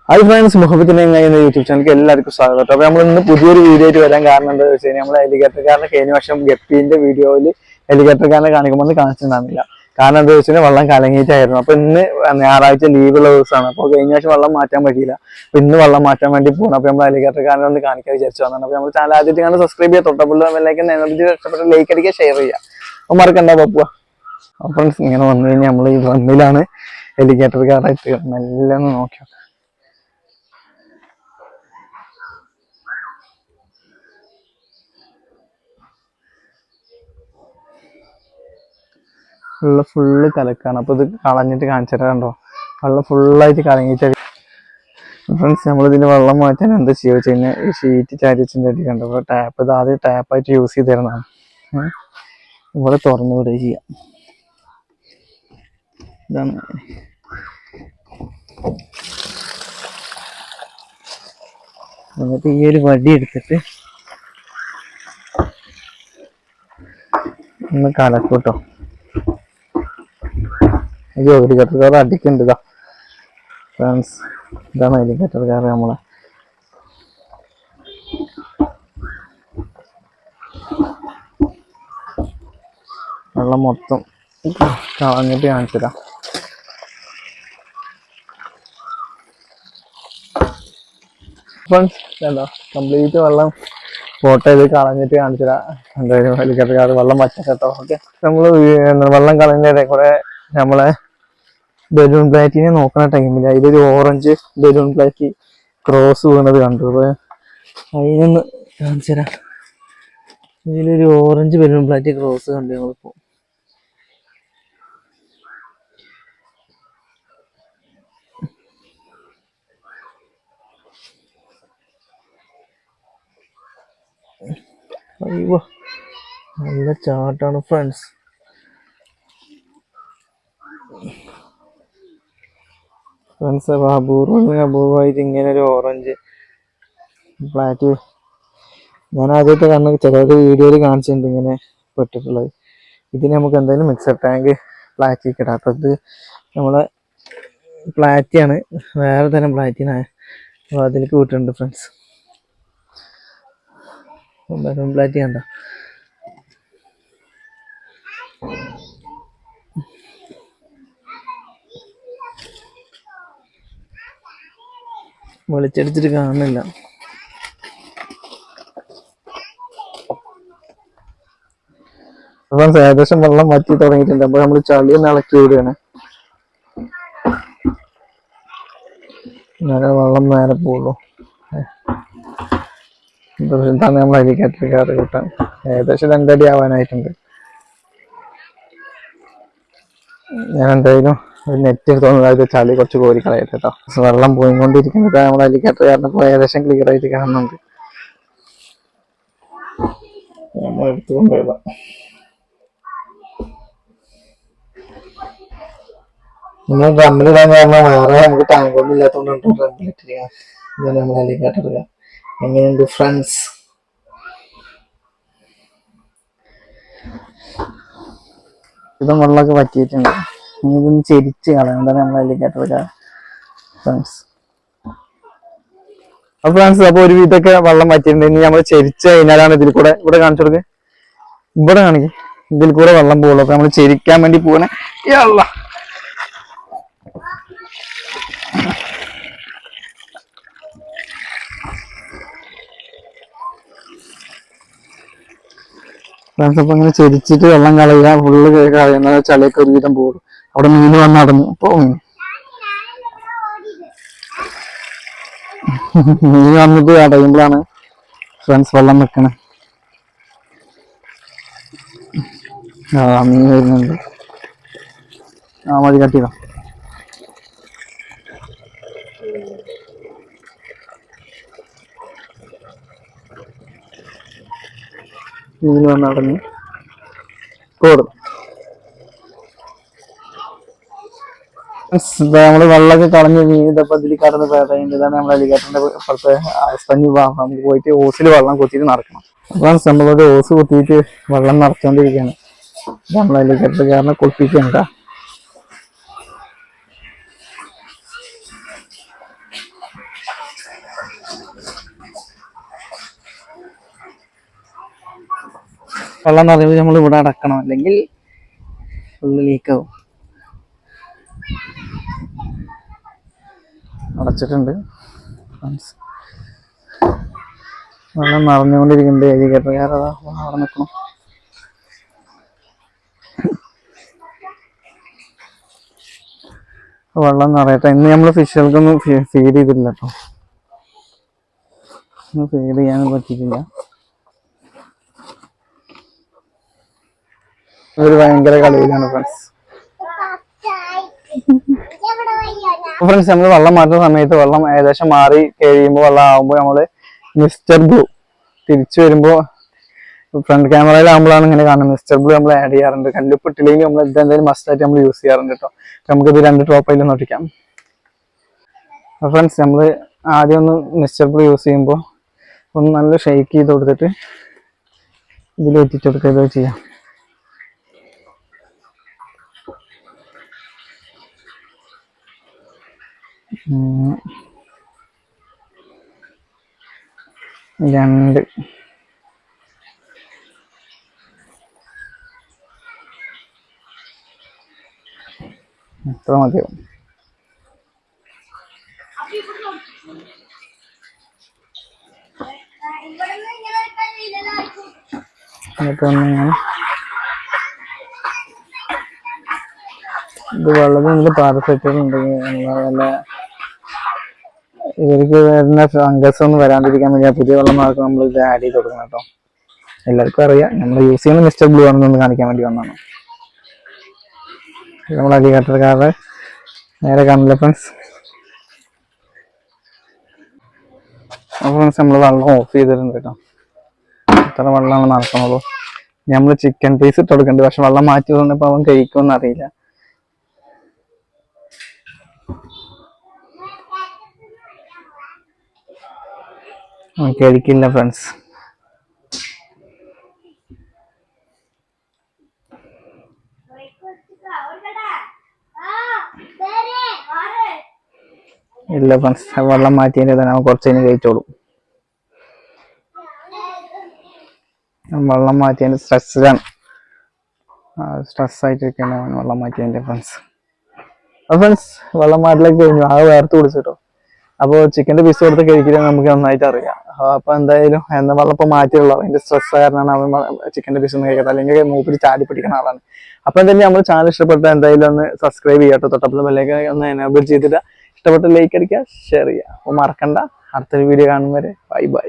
Hi friends, മുഹബത്തിന് എന്ന YouTube ചാനലിലേക്ക് എല്ലാവർക്കും സ്വാഗതം. അപ്പോൾ നമ്മൾ ഇന്ന് പുതിയൊരു വീഡിയോ ആയിട്ട് വരാൻ കാരണം എന്താ വെച്ച് കഴിഞ്ഞാൽ നമ്മൾ എലിഗേറ്റർക്കാരനെ കഴിഞ്ഞ വർഷം ഗപ്പീന്റെ വീഡിയോയിൽ എലിഗേറ്റർക്കാരനെ കാണിക്കുമ്പോൾ കാണിച്ചിട്ടുണ്ടായിരുന്നില്ല. കാരണം എന്താ വെച്ച് കഴിഞ്ഞാൽ വെള്ളം കലങ്ങിയിട്ടായിരുന്നു. അപ്പോൾ ഇന്ന് ഞായറാഴ്ച ലീവുള്ള ദിവസമാണ്. അപ്പോൾ കഴിഞ്ഞ വർഷം വെള്ളം മാറ്റാൻ പറ്റിയില്ല. അപ്പോൾ ഇന്ന് വെള്ളം മാറ്റാൻ വേണ്ടി പോകണം. അപ്പോൾ നമ്മൾ എലിഗേറ്റർക്കാരനെ ഒന്ന് കാണിക്കാൻ വിചാരിച്ചു വന്നതാണ്. അപ്പോൾ നമ്മൾ ചാനൽ ആദ്യമായിട്ട് കാണാൻ സബ്സ്ക്രൈബ് ചെയ്യുക, തൊട്ടപ്പുള്ളിലേക്ക് ഇഷ്ടപ്പെട്ട ലൈക്ക് അടിക്കുക, ഷെയർ ചെയ്യുക. അപ്പോൾ മറക്കണ്ട പപ്പുക. അപ്പോൾ ഫ്രണ്ട്സ് ഇങ്ങനെ വന്നു കഴിഞ്ഞാൽ നമ്മൾ ഈ വന്നിലാണ് എലിഗേറ്റർക്കാരായിട്ട് മെല്ലെ ഒന്ന് നോക്കിയോ. വെള്ളം ഫുള്ള് കലക്കാണ്. അപ്പോൾ ഇത് കളഞ്ഞിട്ട് കാണിച്ചിട്ടുണ്ടോ, വെള്ളം ഫുള്ളായിട്ട് കലങ്ങിയിട്ട്. ഫ്രണ്ട്സ്, നമ്മളിതിന് വെള്ളം മാറ്റാൻ എന്താ ചെയ്യുക വെച്ച് കഴിഞ്ഞാൽ ഈ ഷീറ്റ് ചാരി വെച്ചിൻ്റെ അടി കണ്ടോ. അപ്പോൾ ടാപ്പ് ഇത് ആദ്യം ടാപ്പായിട്ട് യൂസ് ചെയ്ത് തരുന്നതാണ്. ഇവിടെ തുറന്നു വിടുക ചെയ്യാം. ഇതാണ് എന്നിട്ട് ഈ ഒരു വടി എടുത്തിട്ട് ഒന്ന് കലക്കൂട്ടോ. അയ്യോ, എലിഗേറ്റർക്കാർ അടിക്കുന്നുണ്ട്. ഇതാ ഫ്രണ്ട്സ്, ഇതാണ് എലിഗേറ്റർക്കാർ നമ്മളെ. വെള്ളം മൊത്തം കളഞ്ഞിട്ട് കാണിച്ചതാ. ഫ്രണ്ട്സ് എന്താ കംപ്ലീറ്റ് വെള്ളം ഫോട്ടോ ചെയ്ത് കളഞ്ഞിട്ട് കാണിച്ചതാ. എന്തായാലും എലിഗേറ്റർക്കാർ വെള്ളം വച്ചോ. ഓക്കെ, നമ്മള് വെള്ളം കളഞ്ഞ കുറെ നമ്മളെ ബലൂൺ പ്ലാറ്റിനെ നോക്കുന്ന ടൈമില്ല ഇതിലൊരു ഓറഞ്ച് ബലൂൺ പ്ലാറ്റി ക്രോസ് വീണത് കണ്ടു. അപ്പൊ അതിനൊന്ന് കാണിച്ചു തരാം. ഇതിലൊരു ഓറഞ്ച് ബലൂൺ പ്ലാറ്റി ക്രോസ് കണ്ടു ഞങ്ങളിപ്പോ. അയ്യോ, നല്ല ചാട്ടാണ് ഫ്രണ്ട്സ്. ഫ്രണ്ട്സ്, അപൂർവമായിട്ട് ഇങ്ങനെ ഒരു ഓറഞ്ച് ഫ്ലാറ്റ് ഞാൻ ആദ്യമായിട്ട് കാരണം ചിലവരുടെ വീഡിയോയിൽ കാണിച്ചിട്ടുണ്ട് ഇങ്ങനെ പെട്ടിട്ടുള്ളത്. ഇതിന് നമുക്ക് എന്തായാലും മിക്സർ ടാങ്ക് പ്ലാറ്റിക്ക് ഇടാം. അപ്പം ഇത് നമ്മളെ പ്ലാറ്റിയാണ്, വേറെ തരം പ്ലാറ്റിനാണ്. അപ്പോൾ അതിലേക്ക് വിട്ടിട്ടുണ്ട് ഫ്രണ്ട്സ്. ബലൂൺ പ്ലാറ്റി കണ്ടോ. വെളിച്ചടിച്ചിട്ട് കാണുന്നില്ല. അപ്പം ഏകദേശം വെള്ളം വറ്റി തുടങ്ങിയിട്ടുണ്ട്. അപ്പൊ നമ്മൾ ചളിയൊന്ന് ഇളക്കി വിടുകയാണ്. നേരെ വെള്ളം നേരെ പോകുള്ളൂ. ഇതാണ് നമ്മൾ എലിഗേറ്റർക്കാർ കൂട്ടാൻ. ഏകദേശം 2 അടി ആവാനായിട്ടുണ്ട്. ഞാൻ എന്തായാലും ഒരു നെറ്റ് എടുത്തോണ്ട് ചളി കുറച്ച് കോരി കളയട്ടെ കേട്ടോ. വെള്ളം പോയിക്കൊണ്ടിരിക്കുന്നത് നമ്മൾ എലിഗേറ്റർക്കാരനെ പോയി ഏകദേശം ക്ലിയർ ആയിട്ട് കാണുന്നുണ്ട്. നമ്മൾ എടുത്തുകൊണ്ടുപോയതാ. നമ്മൾ ഡ്രമ്മിലിടാൻ കാരണം വേറെ നമുക്ക് ടാങ്കൊന്നും ഇല്ലാത്തതുകൊണ്ടാണ് ഡ്രമ്മിലിട്ടിരിക്കുക. ഇതാണ് നമ്മൾ എലിഗേറ്റർ. എങ്ങനെയുണ്ട് ഫ്രണ്ട്സ്? ഇതും വെള്ളമൊക്കെ പറ്റിയിട്ടുണ്ട്. ഇതൊന്ന് ചെരിച്ച് കളയാം. എന്താണ് നമ്മൾ എലിഗേറ്റർ ഫ്രണ്ട്സ്. അപ്പൊ ഫ്രണ്ട്സ്, അപ്പൊ ഒരു വിധമൊക്കെ വെള്ളം പറ്റിയിട്ടുണ്ട്. ഇനി നമ്മൾ ചെരിച്ച് കഴിഞ്ഞാലാണ് ഇതിൽ കൂടെ ഇവിടെ കാണിച്ചു കൊടുക്കുക. ഇവിടെ കാണിക്കും, ഇതിൽ കൂടെ വെള്ളം പോകുള്ളൂ. അപ്പൊ നമ്മൾ ചെരിക്കാൻ വേണ്ടി പോകണേ. ഫ്രണ്ട്സ്, അപ്പൊ ഇങ്ങനെ ചെരിച്ചിട്ട് വെള്ളം കളയുക. ഫുള്ള് കളയുന്ന ചളിയൊക്കെ ഒരുവിധം പോകും. അവിടെ മീന് വന്ന് അടഞ്ഞു. ഇപ്പൊ മീൻ വന്നിട്ട് അടയുമ്പോഴാണ് ഫ്രണ്ട്സ് വെള്ളം വെക്കണേ. മീൻ വരുന്നുണ്ട്. മതി കട്ടിയതാ. മീൻ വന്ന് അടഞ്ഞു കൂടും. നമ്മള് വെള്ളമൊക്കെ കളഞ്ഞ് മീൻ ഇതപ്പോ ഇതിൽ കടന്ന് പേടയുണ്ട്. ഇതാണ് നമ്മൾ എലിഗേറ്ററിന്റെ ഇപ്പുറത്തെ ആസ്പഞ്ഞി ഭാഗം. നമുക്ക് പോയിട്ട് ഓസിൽ വെള്ളം കുത്തിയിട്ട് നടക്കണം. അപ്പൊ നമ്മളൊരു ഓസ് കുത്തിയിട്ട് വെള്ളം നിറച്ചോണ്ടിരിക്കുകയാണ്. നമ്മൾ എലിഗേറ്റർക്കാരനെ കുളിപ്പിക്കണ്ട. വെള്ളം നിറയുമ്പോൾ നമ്മൾ ഇവിടെ അടക്കണം, അല്ലെങ്കിൽ ഫുള്ള് ലീക്കാവും. അടച്ചിട്ടുണ്ട്. വെള്ളം നിറഞ്ഞുകൊണ്ടിരിക്കുന്നുണ്ട്. എലിഗേറ്റർകാരതാ അവിടെ നിൽക്കണം. വെള്ളം നിറയട്ടെ. ഇന്ന് നമ്മൾ ഫിഷുകൾക്കൊന്നും ഫീഡ് ചെയ്തിട്ടില്ല കേട്ടോ. ഇന്ന് ഫീഡ് ചെയ്യാനും പറ്റിയിട്ടില്ല. ഇതൊരു ഭയങ്കര കളിയിലാണ് ഫ്രണ്ട്സ്. ഫ്രണ്ട്സ് നമ്മൾ വെള്ളം മാറ്റുന്ന സമയത്ത് വെള്ളം ഏകദേശം മാറി കഴിയുമ്പോൾ വെള്ളം ആകുമ്പോൾ നമ്മള് മിസ്റ്റർ ബ്ലൂ തിരിച്ചു വരുമ്പോൾ ഫ്രണ്ട് ക്യാമറയിലാകുമ്പോഴാണ് ഇങ്ങനെ കാണുന്നത്. മിസ്റ്റർ ബ്ലൂ നമ്മൾ ആഡ് ചെയ്യാറുണ്ട്. കല്ലുപ്പ് ഇട്ടില്ലെങ്കിൽ നമ്മൾ ഇതെന്തായാലും മസ്റ്റായിട്ട് നമ്മൾ യൂസ് ചെയ്യാറുണ്ട് കേട്ടോ. നമുക്കിത് 2 ഡ്രോപ്പ് അതിൽ നോട്ടിക്കാം. ഫ്രണ്ട്സ് നമ്മൾ ആദ്യം ഒന്ന് മിസ്റ്റർ ബ്ലൂ യൂസ് ചെയ്യുമ്പോൾ ഒന്ന് നല്ല ഷെയ്ക്ക് ചെയ്ത് കൊടുത്തിട്ട് ഇതിൽ എത്തിച്ചു കൊടുക്കുക ചെയ്യാം. രണ്ട് എത്ര മതിയാവും. ഇത് വെള്ളത്തിൽ പാരസെറ്റുകളുണ്ടെങ്കിൽ നല്ല ഇവർക്ക് വരുന്ന ഫംഗസ് ഒന്നും വരാണ്ടിരിക്കാൻ വേണ്ടി പുതിയ വെള്ളം മാത്രം നമ്മൾ ഇത് ആഡ് ചെയ്ത് കൊടുക്കണം കേട്ടോ. എല്ലാവർക്കും അറിയാം, നമ്മൾ യൂസ് ചെയ്യുന്ന മിസ്റ്റർ ബ്ലൂ ആണെന്നൊന്ന് കാണിക്കാൻ വേണ്ടി വന്നതാണ്. നമ്മൾ അലിഗേറ്റർകാരുടെ നേരെ കാണില്ല ഫ്രണ്ട്സ്. അപ്പോൾ ഫ്രണ്ട്സ് നമ്മൾ വെള്ളം ഓഫ് ചെയ്തിട്ടുണ്ട് കേട്ടോ. ഇത്ര വെള്ളമാണ് നടക്കണുള്ളൂ. നമ്മൾ ചിക്കൻ പീസ് ഇട്ട് കൊടുക്കുന്നുണ്ട്. പക്ഷെ വെള്ളം മാറ്റി ഇപ്പോൾ അവൻ കഴിക്കുമെന്ന് അറിയില്ല. കഴിക്കില്ല ഫ്രണ്ട്സ്. ഇല്ല ഫ്രണ്ട്സ്, വെള്ളം മാറ്റിയതിൻ്റെ തന്നെ അവൻ കുറച്ച് കഴിഞ്ഞ് കഴിച്ചോളും. വെള്ളം മാറ്റിയതിൻ്റെ സ്ട്രെസ്സിലാണ്, സ്ട്രെസ്സായിട്ടിരിക്കുകയാണ് അവൻ വെള്ളം മാറ്റിയതിൻ്റെ ഫ്രണ്ട്സ്. ഫ്രണ്ട്സ് വെള്ളം മാറ്റിലേക്ക് കഴിഞ്ഞു, ആ വേർത്ത് കുടിച്ചിട്ടോ. അപ്പോൾ ചിക്കൻ്റെ പീസ് കൊടുത്ത് കഴിക്കില്ല നമുക്ക് നന്നായിട്ട് അറിയാം. അപ്പോൾ എന്തായാലും വെള്ളം ഇപ്പോൾ മാറ്റിയുള്ളൂ. അതിൻ്റെ സ്ട്രെസ് കാരണമാണ് അവൻ ചിക്കൻ്റെ പീസ് ഒന്നും കഴിക്കാത്ത, അല്ലെങ്കിൽ മൂപ്പിൽ ചാടി പിടിക്കുന്ന ആളാണ്. അപ്പോൾ എന്തായാലും നമ്മൾ ചാനൽ ഇഷ്ടപ്പെട്ട എന്തായാലും ഒന്ന് സബ്സ്ക്രൈബ് ചെയ്യാട്ടോ. തൊട്ടപ്പുറത്തെ ബെല്ലേക്ക് ഒന്ന് എനേബിൾ ചെയ്തിട്ട് ഇഷ്ടപ്പെട്ട ലൈക്ക് അടിക്കുക, ഷെയർ ചെയ്യുക. അപ്പോൾ മറക്കണ്ട. അടുത്തൊരു വീഡിയോ കാണും വരെ ബൈ ബൈ.